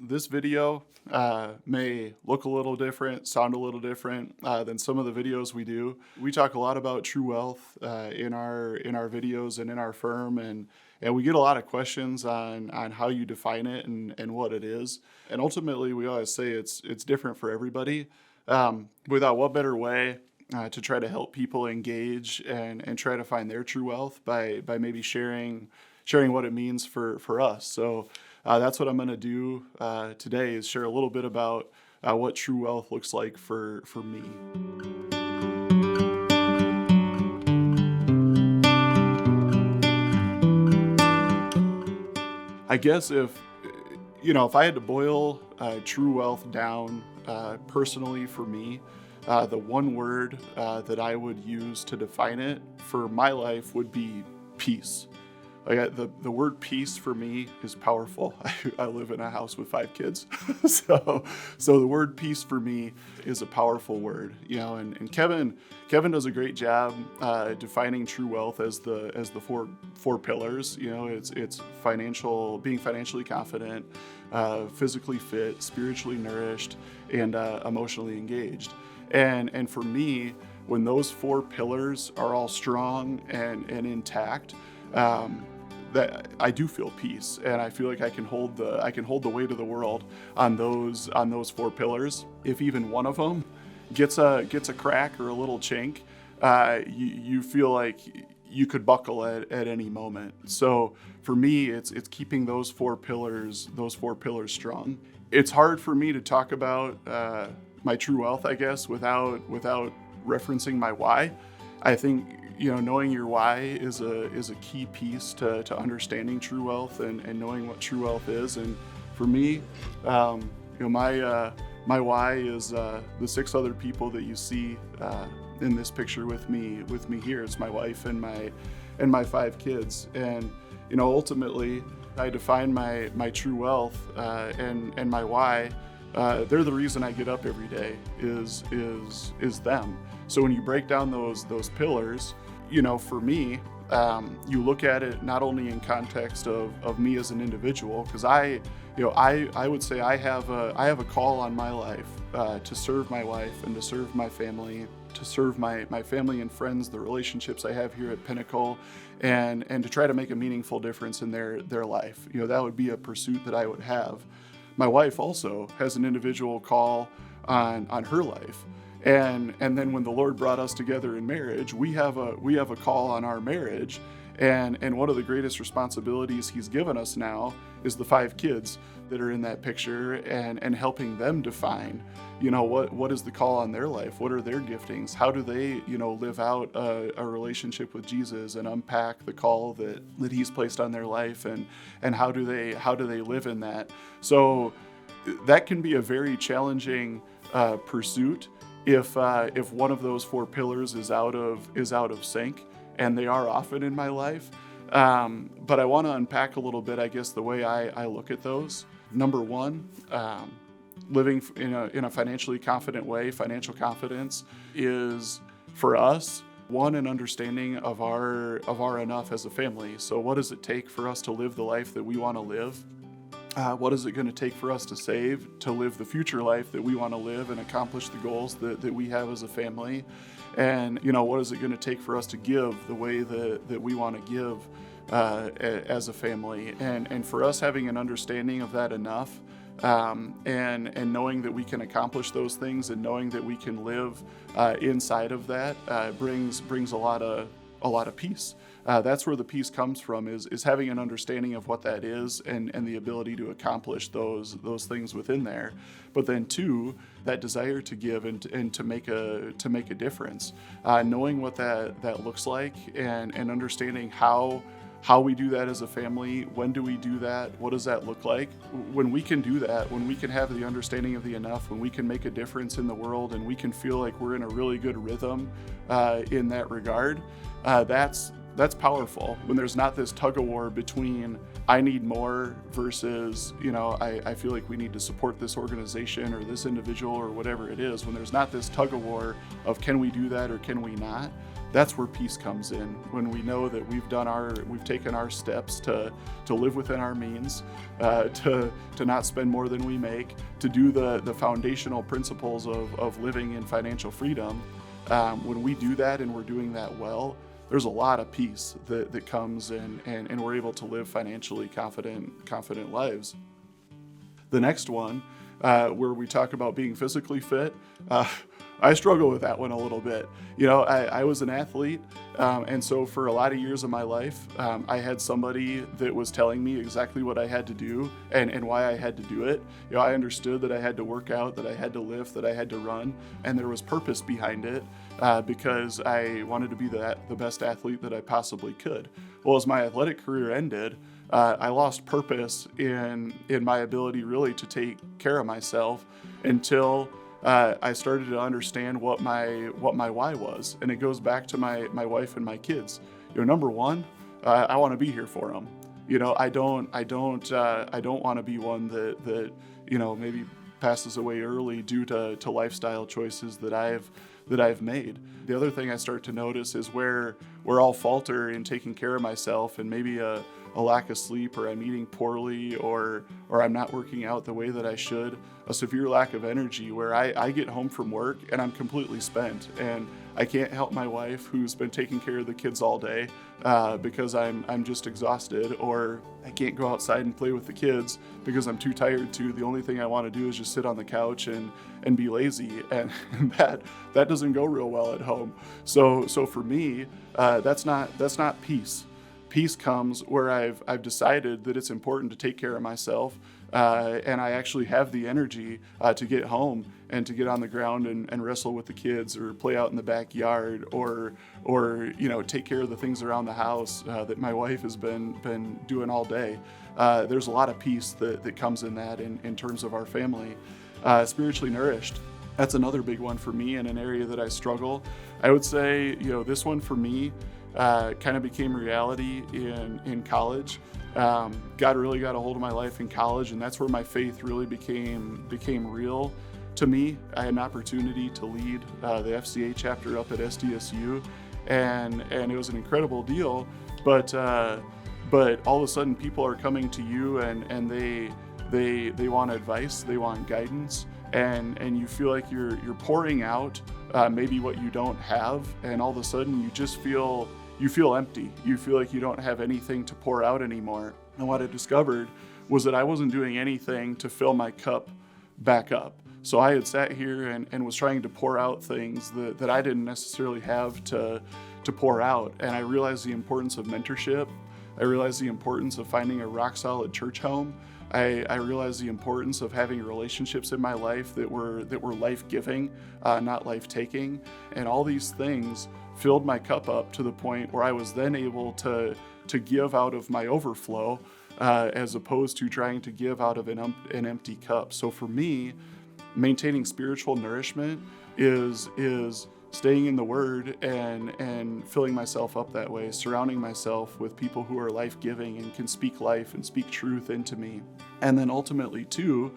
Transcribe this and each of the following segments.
This video may look a little different, sound a little different than some of the videos we do. We talk a lot about true wealth in our videos and in our firm, and we get a lot of questions on how you define it and what it is. And ultimately, we always say it's different for everybody. Without what better way to try to help people engage and try to find their true wealth by maybe sharing what it means for us. So that's what I'm going to do today, is share a little bit about what true wealth looks like for me. I guess if I had to boil true wealth down personally for me, the one word that I would use to define it for my life would be peace. Like the word peace for me is powerful. I live in a house with 5 kids, so the word peace for me is a powerful word. And Kevin does a great job defining true wealth as the four pillars. It's being financially confident, physically fit, spiritually nourished, and emotionally engaged. And for me, when those 4 pillars are all strong and intact, that I do feel peace, and I feel like I can hold the weight of the world on those 4 pillars. If even one of them gets a crack or a little chink, you feel like you could buckle at any moment. So for me, it's keeping those 4 pillars strong. It's hard for me to talk about my true wealth, I guess, without referencing my why. I think knowing your why is a key piece to understanding true wealth and knowing what true wealth is. And for me, my why is the 6 other people that you see in this picture with me here. It's my wife and my 5 kids. And ultimately, I define my true wealth and my why. They're the reason I get up every day is them. So when you break down those pillars, for me, you look at it not only in context of me as an individual, because I would say I have a call on my life to serve my wife and to serve my family, to serve my family and friends, the relationships I have here at Pinnacle, and to try to make a meaningful difference in their life. That would be a pursuit that I would have. My wife also has an individual call on her life. And then when the Lord brought us together in marriage, we have a call on our marriage, and one of the greatest responsibilities He's given us now is the 5 kids that are in that picture, and helping them define, what is the call on their life, what are their giftings, how do they live out a relationship with Jesus and unpack the call that He's placed on their life, and how do they live in that. So that can be a very challenging pursuit. If one of those 4 pillars is out of sync, and they are often in my life, but I want to unpack a little bit, I guess, the way I look at those. Number 1, living in a financially confident way. Financial confidence is, for us, an understanding of our enough as a family. So what does it take for us to live the life that we want to live? What is it going to take for us to save, to live the future life that we want to live and accomplish the goals that we have as a family? And, what is it going to take for us to give the way that we want to give as a family? And for us having an understanding of that enough, and knowing that we can accomplish those things, and knowing that we can live inside of that brings a lot of peace. That's where the peace comes from, is having an understanding of what that is, and the ability to accomplish those things within there. But then 2, that desire to give and to make a difference, knowing what that looks like, and understanding how we do that as a family. When do we do that? What does that look like? When we can do that, when we can have the understanding of the enough, when we can make a difference in the world, and we can feel like we're in a really good rhythm in that regard, that's powerful. When there's not this tug of war between I need more versus, I feel like we need to support this organization or this individual or whatever it is. When there's not this tug of war of can we do that or can we not, That's where peace comes in, when we know that we've taken our steps to live within our means, to not spend more than we make, to do the foundational principles of living in financial freedom. When we do that and we're doing that well, there's a lot of peace that comes and we're able to live financially confident lives. The next one, where we talk about being physically fit, I struggle with that one a little bit. I was an athlete, and so for a lot of years of my life, I had somebody that was telling me exactly what I had to do and why I had to do it. I understood that I had to work out, that I had to lift, that I had to run, and there was purpose behind it, because I wanted to be the best athlete that I possibly could. Well, as my athletic career ended, I lost purpose in my ability really to take care of myself until I started to understand what my why was, and it goes back to my wife and my kids. Number one, I want to be here for them. I don't want to be one that maybe passes away early due to lifestyle choices that I've made. The other thing I start to notice is where I'll falter in taking care of myself, and maybe a lack of sleep, or I'm eating poorly, or I'm not working out the way that I should, a severe lack of energy where I get home from work and I'm completely spent, and I can't help my wife who's been taking care of the kids all day because I'm just exhausted, or I can't go outside and play with the kids because I'm too tired to. The only thing I want to do is just sit on the couch and be lazy, and that doesn't go real well at home. So for me, that's not peace. Peace comes where I've decided that it's important to take care of myself, and I actually have the energy to get home and to get on the ground and wrestle with the kids, or play out in the backyard, or take care of the things around the house that my wife has been doing all day. There's a lot of peace that comes in that in terms of our family. Spiritually nourished. That's another big one for me, in an area that I struggle. I would say, this one for me kind of became reality in college. God really got a hold of my life in college, and that's where my faith really became real to me. I had an opportunity to lead the FCA chapter up at SDSU, and it was an incredible deal. But all of a sudden, people are coming to you, and they want advice, they want guidance, and you feel like you're pouring out maybe what you don't have, and all of a sudden you feel empty. You feel like you don't have anything to pour out anymore. And what I discovered was that I wasn't doing anything to fill my cup back up. So I had sat here and was trying to pour out things that I didn't necessarily have to pour out. And I realized the importance of mentorship. I realized the importance of finding a rock solid church home. I realized the importance of having relationships in my life that were life-giving, not life-taking. And all these things filled my cup up to the point where I was then able to give out of my overflow, as opposed to trying to give out of an empty cup. So for me, maintaining spiritual nourishment is staying in the Word and filling myself up that way, surrounding myself with people who are life-giving and can speak life and speak truth into me. And then ultimately, too,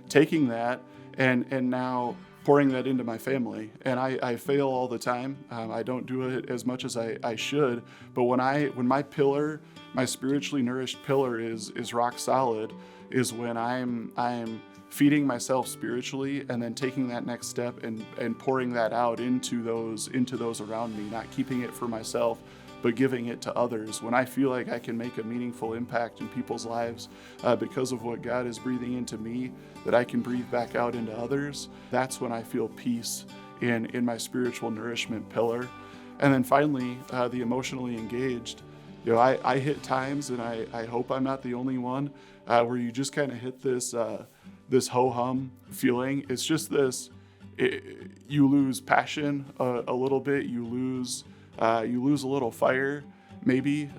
taking that and now pouring that into my family. And I fail all the time. I don't do it as much as I should. But when my pillar, my spiritually nourished pillar is rock solid, is when I'm feeding myself spiritually and then taking that next step and pouring that out into those around me, not keeping it for myself, but giving it to others. When I feel like I can make a meaningful impact in people's lives because of what God is breathing into me, that I can breathe back out into others, that's when I feel peace in my spiritual nourishment pillar. And then finally, the emotionally engaged. I hit times, and I hope I'm not the only one, where you just kind of hit this ho-hum feeling. It's just this, you lose passion a little bit, you lose a little fire, maybe.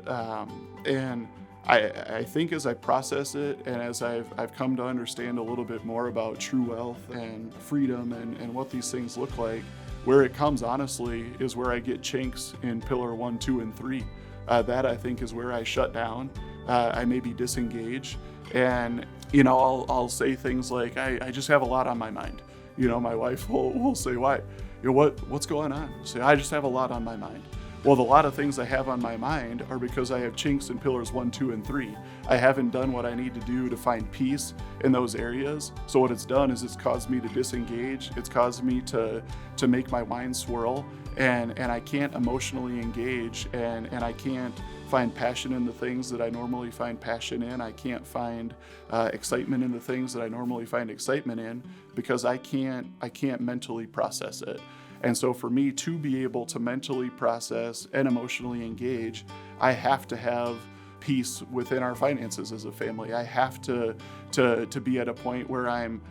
And I think as I process it, and as I've come to understand a little bit more about true wealth and freedom and what these things look like, where it comes honestly is where I get chinks in pillar 1, 2, and 3. That I think is where I shut down. I maybe disengage, and I'll say things like, I just have a lot on my mind. My wife will say, why? What's going on? Say, I just have a lot on my mind. Well, a lot of things I have on my mind are because I have chinks in pillars 1, 2, and 3. I haven't done what I need to do to find peace in those areas. So what it's done is it's caused me to disengage. It's caused me to make my mind swirl, and I can't emotionally engage, and I can't find passion in the things that I normally find passion in. I can't find excitement in the things that I normally find excitement in, because I can't mentally process it. And so for me to be able to mentally process and emotionally engage, I have to have peace within our finances as a family. I have to be at a point where I'm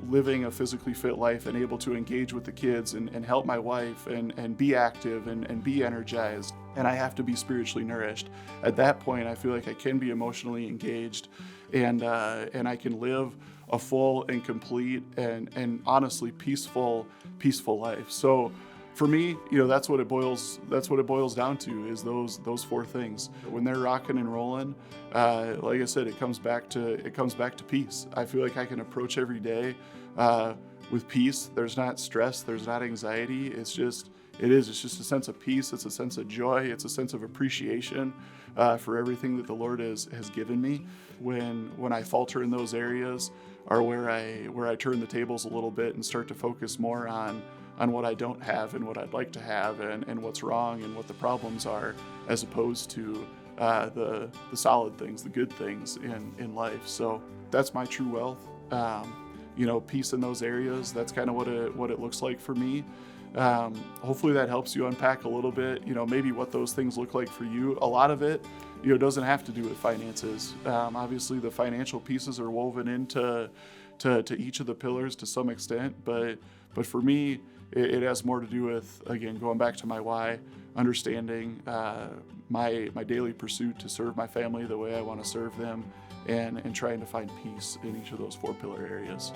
living a physically fit life and able to engage with the kids and help my wife and be active and be energized. And I have to be spiritually nourished. At that point, I feel like I can be emotionally engaged, and I can live a full and complete and honestly peaceful life. So for me, that's what it boils down to, is those four things. When they're rocking and rolling, like I said, it comes back to peace. I feel like I can approach every day with peace. There's not stress, there's not anxiety. It's just a sense of peace. It's a sense of joy. It's a sense of appreciation for everything that the Lord has given me. When I falter in those areas, or where I turn the tables a little bit and start to focus more on what I don't have and what I'd like to have, and what's wrong and what the problems are, as opposed to the solid things, the good things in life. So that's my true wealth. Peace in those areas. That's kind of what it looks like for me. Hopefully that helps you unpack a little bit, maybe what those things look like for you. A lot of it, doesn't have to do with finances. Obviously the financial pieces are woven into each of the pillars to some extent, but for me, it has more to do with, again, going back to my why, understanding my daily pursuit to serve my family the way I want to serve them, and trying to find peace in each of those four pillar areas.